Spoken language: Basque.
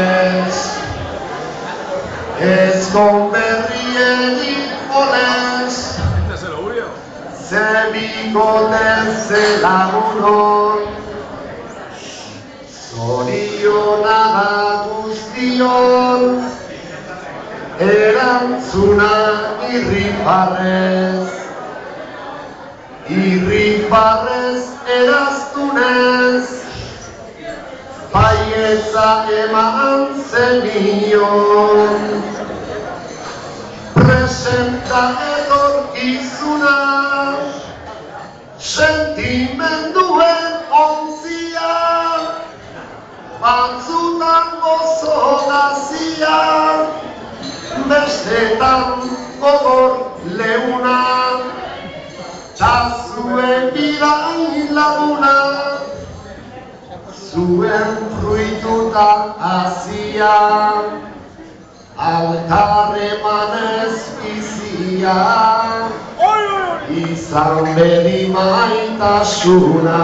ez, ez konberrienik olez, ze bikote ze lagunon, zoriona da guztion, erantzuna irribarrez, irribarrez eraztunez, baietza eman zenion, presenta etorkizuna, sentimenduen ontzia, batzutan gozo gazia, bestetan gogor leuna, ta zuen bidain laguna, zuen fruituta hazia, alkarremanez bizia, izan bedi maitasuna.